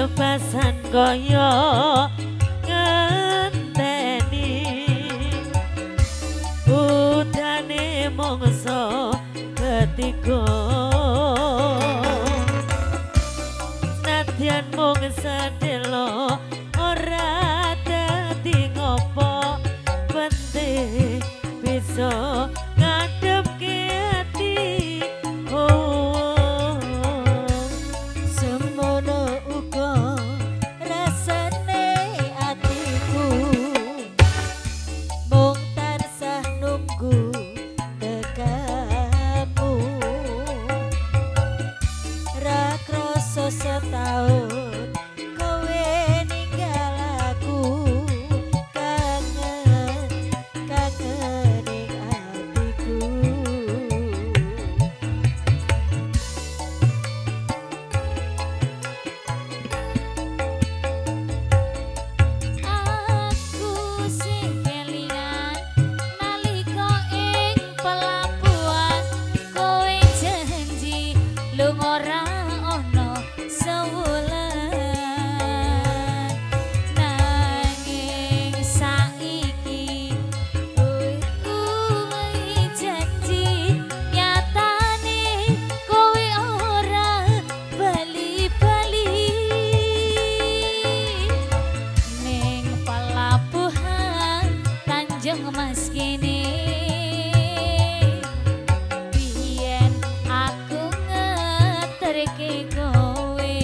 kelepasan kaya ngenteni udane mongso ketiga nadyan mung sedelo ora dadi ngopo penting bisa ngadepke ati oh semono uga rasane atiku mung tansah nunggu tekamu ra krasa setahun kowe ninggal aku kangen ing atiku. Aku sing kelingan nalika ing pelabuhan kowe janji lung ora ana sewulan nanging saiki kowe janji nyatane kowe ora bali-bali ning pelabuhan Tanjung Mas kene biyen aku ngeterke kowe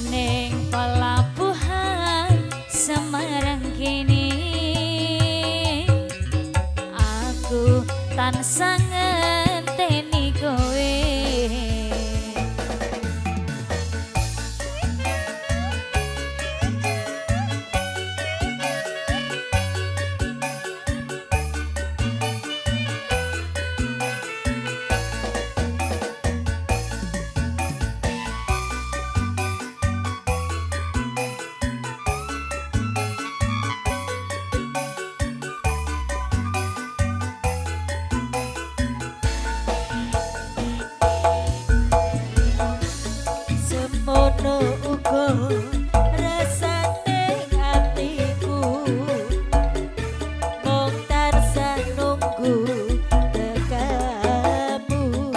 ning pelabuhan Semarang kene aku tansah ngenteni kowe. Semono uga rasane atiku mung tansah nunggu tekamu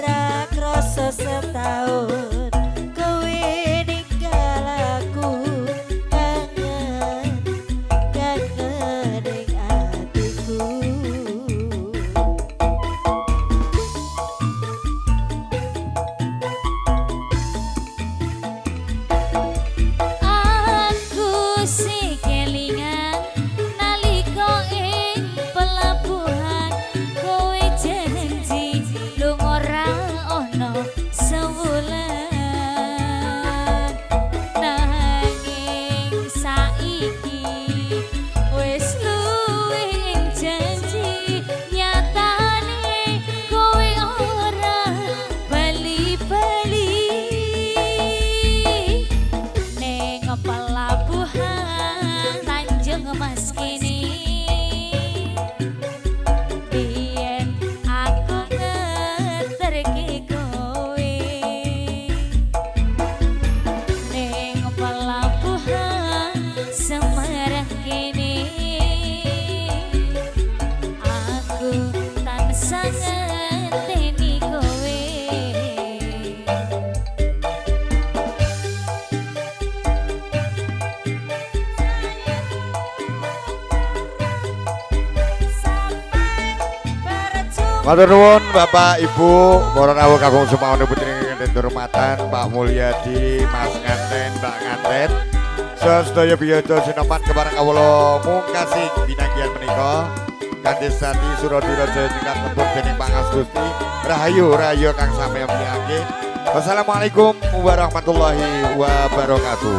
ra krasa setahun kowe ninggal aku kangen ing atiku. Aku sing kelingan nalika ing pelabuhan kowe janji lung ora ana sewulan nanging saiki wis luwih ing janji nyatane kowe ora bali-bali ning pelabuhan Tanjung Mas kene biyen aku ngeterke kowe ning pelabuhan Semarang kene aku tansah ngenteni kowe. Matur nuwun Bapak Ibu, para rawuh kakung sumawan putri ingkang dihormatan, Pak Mulyadi, Mas Nganten, Mbak Nganten. Sedaya biyada sinepat kepareng kawula mungkasi binanggian menika kanthi sati Suradira Jaya tingkat tembung dening Pangastuti Rahayu Rahayu kang sampeyan miyake. Wassalamualaikum warahmatullahi wabarakatuh.